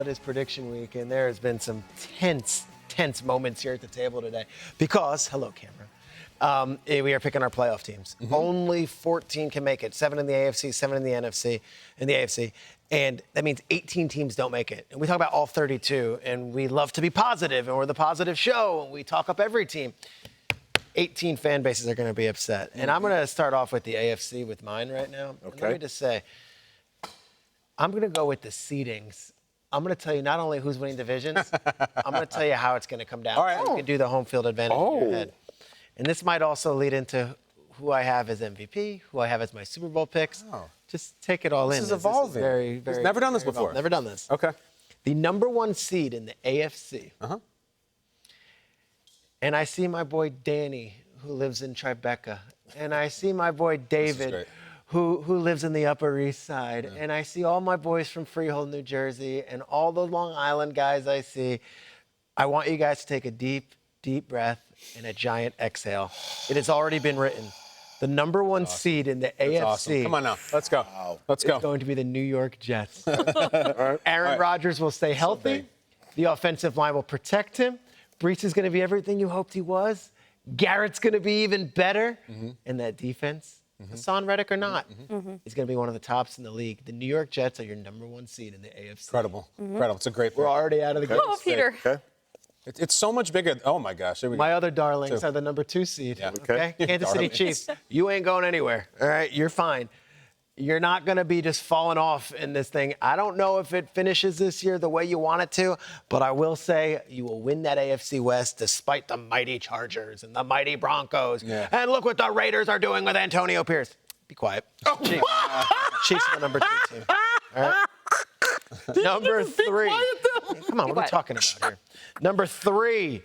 It is prediction week, and there has been some tense moments here at the table today because, hello, camera, we are picking our playoff teams. Only 14 can make it, 7 in the AFC, 7 in the NFC, in the AFC, and that means 18 teams don't make it. And we talk about all 32, and we love to be positive, and we're the positive show, and we talk up every team. 18 fan bases are going to be upset. And I'm going to start off with the AFC with mine right now. Okay. And let me just say, I'm going to go with the seedings. I'm going to tell you not only who's winning divisions, I'm going to tell you how it's going to come down. All right. So you can do the home field advantage in your head. And this might also lead into who I have as MVP, who I have as my Super Bowl picks. Just take it all in. This is evolving. This is very, He's never done this very before. Never done this. Okay. The number 1 seed in the AFC. And I see my boy Danny, who lives in Tribeca. And I see my boy David, who lives in the Upper East Side. Yeah. And I see all my boys from Freehold, New Jersey, and all the Long Island guys I see. I want you guys to take a deep, deep breath and a giant exhale. It has already been written. The number 1 seed in the AFC. Awesome. Come on now. Let's go. Wow. Let's go. It's going to be the New York Jets. Aaron Rodgers will stay healthy. The offensive line will protect him. Brees is going to be everything you hoped he was. Garrett's going to be even better. And that defense, Hassan Reddick or not, is going to be one of the tops in the league. The New York Jets are your number 1 seed in the AFC. Incredible. Incredible. It's a great pick. We're already out of the game. Oh, Peter. Okay. It's so much bigger. Oh, my gosh. My other darlings are the number 2 seed. Yeah. Okay? Kansas City Chiefs, you ain't going anywhere. All right? You're fine. You're not going to be just falling off in this thing. I don't know if it finishes this year the way you want it to, but I will say you will win that AFC West despite the mighty Chargers and the mighty Broncos. Yeah. And look what the Raiders are doing with Antonio Pierce. Be quiet. Chiefs. Chiefs are the number 2 team. All right? Number 3. Come on, what are we talking about here? Number 3.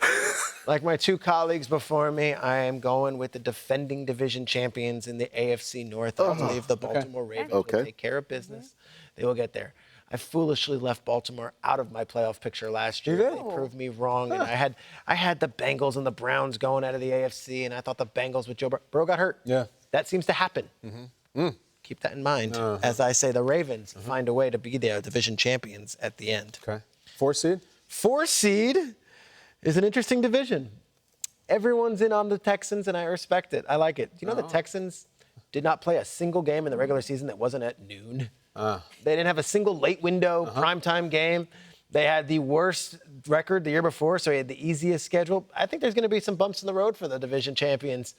Like my 2 colleagues before me, I am going with the defending division champions in the AFC North. I believe the Baltimore Ravens will take care of business. They will get there. I foolishly left Baltimore out of my playoff picture last year. They proved me wrong, and I had the Bengals and the Browns going out of the AFC, and I thought the Bengals with Joe Burrow got hurt. Yeah, that seems to happen. Keep that in mind as I say the Ravens find a way to be their division champions at the end. Okay. 4 seed? 4 seed is an interesting division. Everyone's in on the Texans, and I respect it. I like it. Do you know the Texans did not play a single game in the regular season that wasn't at noon? They didn't have a single late window primetime game. They had the worst record the year before, so he had the easiest schedule. I think there's going to be some bumps in the road for the division champions.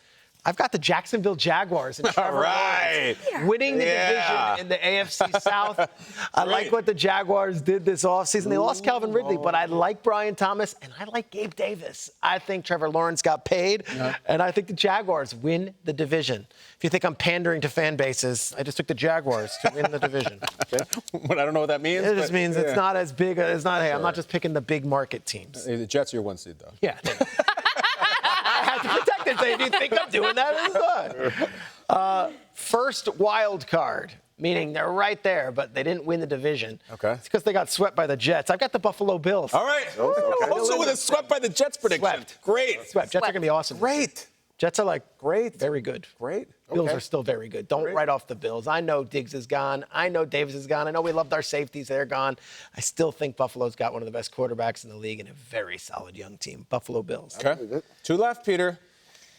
I've got the Jacksonville Jaguars and Trevor Lawrence winning the division in the AFC South. I like what the Jaguars did this offseason. They lost Calvin Ridley, but I like Brian Thomas, and I like Gabe Davis. I think Trevor Lawrence got paid, and I think the Jaguars win the division. If you think I'm pandering to fan bases, I just took the Jaguars to win the division. But I don't know what that means. It just means it's not as big. It's not, hey, I'm not just picking the big market teams. The Jets are your 1 seed, though. Yeah. I have to protect it. If you think I'm doing that, it's not. First wild card, meaning they're right there, but they didn't win the division. Okay. It's because they got swept by the Jets. I've got the Buffalo Bills. All right. Also with a swept by the Jets prediction. Swept. Great. Swept. Jets are going to be awesome. Great. Jets are like very good. Great. Bills are still very good. Don't write off the Bills. I know Diggs is gone. I know Davis is gone. I know we loved our safeties. They're gone. I still think Buffalo's got one of the best quarterbacks in the league and a very solid young team. Buffalo Bills. Okay. 2 left, Peter.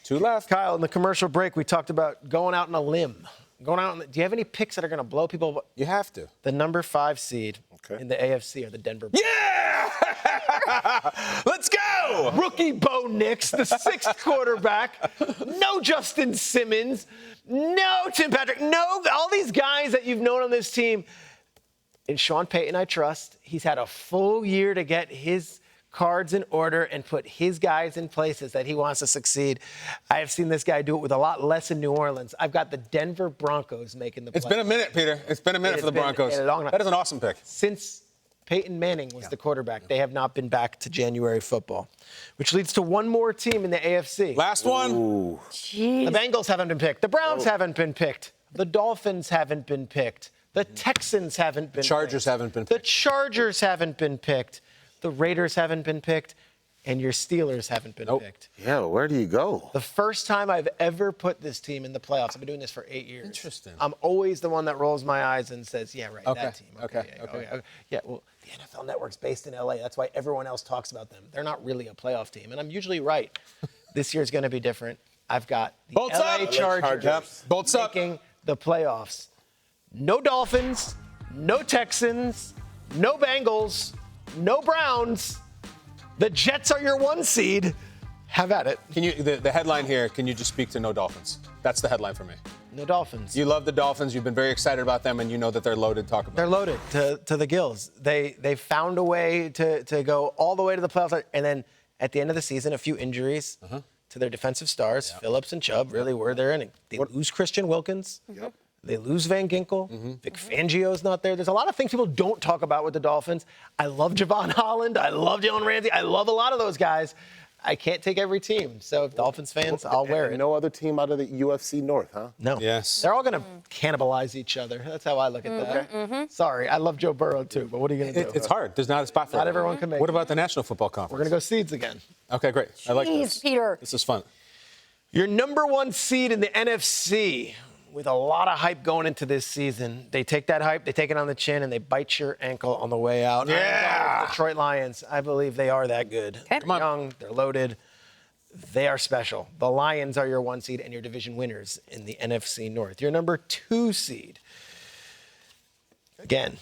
2 left. Kyle, in the commercial break, we talked about going out on a limb. Do you have any picks that are going to blow people? You have to. The number 5 seed in the AFC are the Denver Broncos. Yeah! Let's go! Rookie Bo Nix, the 6th quarterback. No Justin Simmons. No Tim Patrick. No, all these guys that you've known on this team. And Sean Payton, I trust. He's had a full year to get his cards in order and put his guys in places that he wants to succeed. I have seen this guy do it with a lot less in New Orleans. I've got the Denver Broncos making the playoffs. It's been a minute, Peter. It's been a minute for the Broncos. That is an awesome pick. Since Peyton Manning was the quarterback, they have not been back to January football, which leads to one more team in the AFC. Last one. The Bengals haven't been picked. The Browns haven't been picked. The Dolphins haven't been picked. The Texans haven't been picked. Chargers haven't been picked. The Chargers haven't been picked. The Raiders haven't been picked. And your Steelers haven't been picked. Yeah, where do you go? The first time I've ever put this team in the playoffs. I've been doing this for 8 years. Interesting. I'm always the one that rolls my eyes and says, yeah, right, that team. Okay. Yeah, well, the NFL Network's based in LA. That's why everyone else talks about them. They're not really a playoff team, and I'm usually right. This year's going to be different. I've got the Bolts LA up. Chargers Yep. Bolts up. making the playoffs. No Dolphins, no Texans, no Bengals, no Browns. The Jets are your 1 seed. Have at it. Can you the headline here? Can you just speak to no Dolphins? That's the headline for me. No Dolphins. You love the Dolphins. You've been very excited about them, and you know that they're loaded. Talk about. They're loaded to the gills. They found a way to go all the way to the playoffs, and then at the end of the season, a few injuries to their defensive stars. Yep. Phillips and Chubb really were there, and they lose Christian Wilkins. Yep. They lose Van Ginkel. Vic Fangio's not there. There's a lot of things people don't talk about with the Dolphins. I love Javon Holland. I love Jalen Ramsey. I love a lot of those guys. I can't take every team. So if Dolphins fans, I'll wear it. No other team out of the UFC North, huh? No. Yes. They're all going to cannibalize each other. That's how I look at that. Sorry, I love Joe Burrow too, but what are you going to do? It's hard. There's not a spot for Not it. everyone can make What it. about the National Football Conference? We're going to go seeds again. Okay, great. I like this. Peter. This is fun. Your number 1 seed in the NFC, with a lot of hype going into this season. They take that hype, they take it on the chin, and they bite your ankle on the way out. Yeah. I'm going with the Detroit Lions. I believe they are that good. Okay. They're young, they're loaded. They are special. The Lions are your 1 seed and your division winners in the NFC North. Your number 2 seed. Again,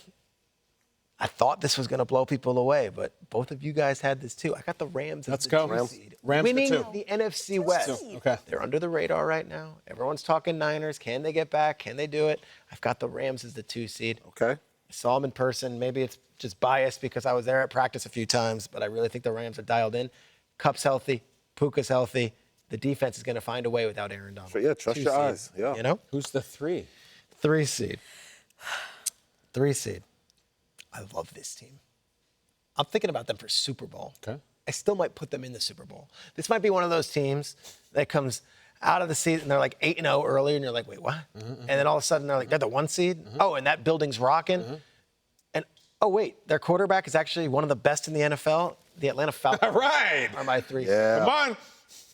I thought this was going to blow people away, but both of you guys had this too. I got the Rams as Let's the go. 2 seed. Rams for winning 2. the NFC West. Okay. They're under the radar right now. Everyone's talking Niners. Can they get back? Can they do it? I've got the Rams as the 2 seed. Okay. I saw them in person. Maybe it's just biased because I was there at practice a few times, but I really think the Rams are dialed in. Cup's healthy. Puka's healthy. The defense is going to find a way without Aaron Donald. Yeah, trust 2 your seed, eyes. Yeah. You know? Who's the 3? 3 seed. 3 seed. I love this team. I'm thinking about them for Super Bowl. Okay. I still might put them in the Super Bowl. This might be one of those teams that comes out of the season, they're like 8-0 earlier, and you're like, wait, what? And then all of a sudden they're like, they're the 1 seed? Oh, and that building's rocking? And, oh, wait, their quarterback is actually one of the best in the NFL. The Atlanta Falcons All right. are my 3 seed. Yeah. Come on.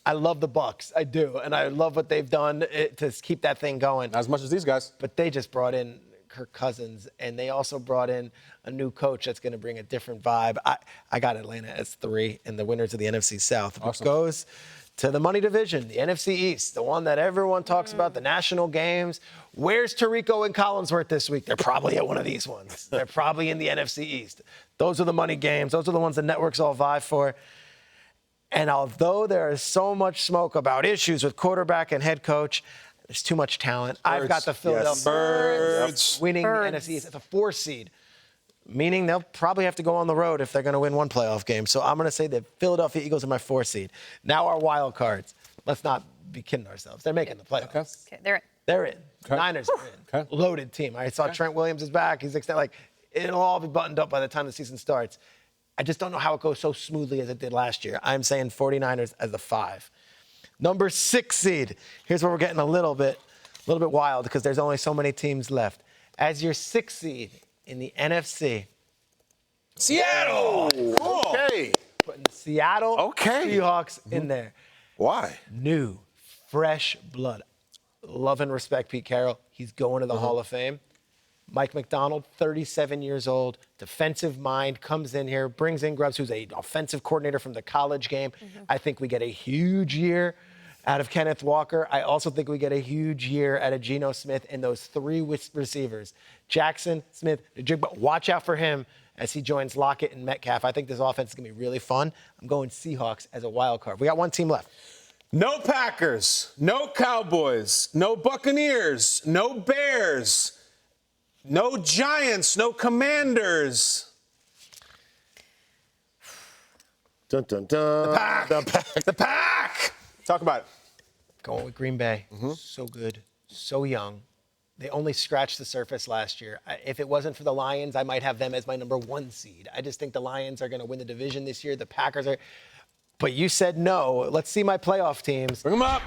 I love the Bucks. I do. And I love what they've done to keep that thing going. Not as much as these guys. But they just brought in Kirk Cousins, and they also brought in a new coach that's going to bring a different vibe. I got Atlanta as 3 and the winners of the NFC South, which goes to the money division, the NFC East, the one that everyone talks about, the national games. Where's Tirico and Collinsworth this week? They're probably at one of these ones. They're probably in the NFC East. Those are the money games. Those are the ones the networks all vie for. And although there is so much smoke about issues with quarterback and head coach, there's too much talent. I've got the Philadelphia Birds. winning the NFC East. It's a 4 seed, meaning they'll probably have to go on the road if they're going to win one playoff game. So I'm going to say the Philadelphia Eagles are my 4 seed. Now our wild cards. Let's not be kidding ourselves. They're making the playoffs. Okay, they're in. They're in. Okay. Niners are in. Okay. Loaded team. I saw Trent Williams is back. He's extended. Like, it'll all be buttoned up by the time the season starts. I just don't know how it goes so smoothly as it did last year. I'm saying 49ers as the 5. Number 6 seed. Here's where we're getting a little bit wild because there's only so many teams left. As your 6th seed in the NFC, Seattle. Okay. putting the Seattle Seahawks in there. Why? New, fresh blood. Love and respect Pete Carroll. He's going to the Hall of Fame. Mike McDonald, 37 years old, defensive mind, comes in here, brings in Grubbs, who's an offensive coordinator from the college game. I think we get a huge year out of Kenneth Walker. I also think we get a huge year out of Geno Smith and those 3 receivers, Jackson, Smith, Jigba. Watch out for him as he joins Lockett and Metcalf. I think this offense is going to be really fun. I'm going Seahawks as a wild card. We got 1 team left. No Packers, no Cowboys, no Buccaneers, no Bears, no Giants, no Commanders. Dun, dun, dun. The Pack. Talk about it. Going with Green Bay. So good, so young. They only scratched the surface last year. If it wasn't for the Lions, I might have them as my number 1 seed. I just think the Lions are going to win the division this year. The Packers are. But you said no. Let's see my playoff teams. Bring them up.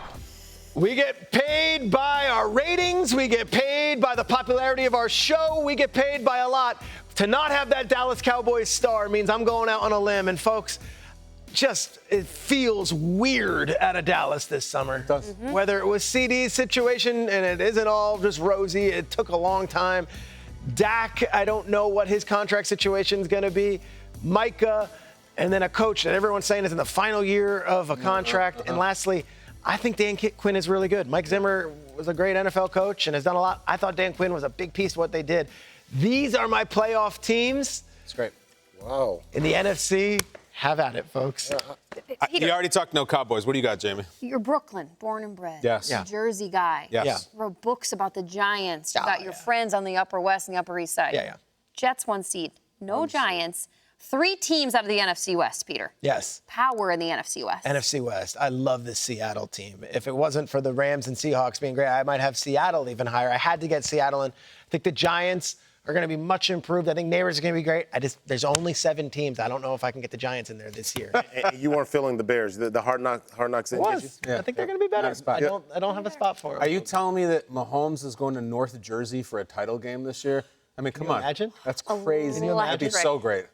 We get paid by our ratings. We get paid by the popularity of our show. We get paid by a lot. To not have that Dallas Cowboys star means I'm going out on a limb. And folks, it feels weird out of Dallas this summer. It does. Whether it was CD's situation, and it isn't all just rosy, it took a long time. Dak, I don't know what his contract situation is going to be. Micah, and then a coach that everyone's saying is in the final year of a contract. And lastly, I think Dan Quinn is really good. Mike Zimmer was a great NFL coach and has done a lot. I thought Dan Quinn was a big piece of what they did. These are my playoff teams. It's great. Wow. In the NFC, have at it, folks. You already talked no Cowboys. What do you got, Jamie? You're Brooklyn, born and bred. Yes. New Jersey guy. Yes. Yeah. Wrote books about the Giants. You Oh, got your friends on the Upper West and the Upper East Side. Yeah. Jets 1 seed. No Giants. 3 teams out of the NFC West, Peter. Yes. Power in the NFC West. NFC West. I love this Seattle team. If it wasn't for the Rams and Seahawks being great, I might have Seattle even higher. I had to get Seattle in. I think the Giants are going to be much improved. I think Neighbors are going to be great. There's only 7 teams. I don't know if I can get the Giants in there this year. And you weren't feeling the Bears. The hard knocks in. Did you? Yeah. I think they're going to be better. Not a spot. I don't have a spot for them. Are you telling me that Mahomes is going to North Jersey for a title game this year? I mean, come on. imagine? That's crazy. Can you That'd be imagine? so great.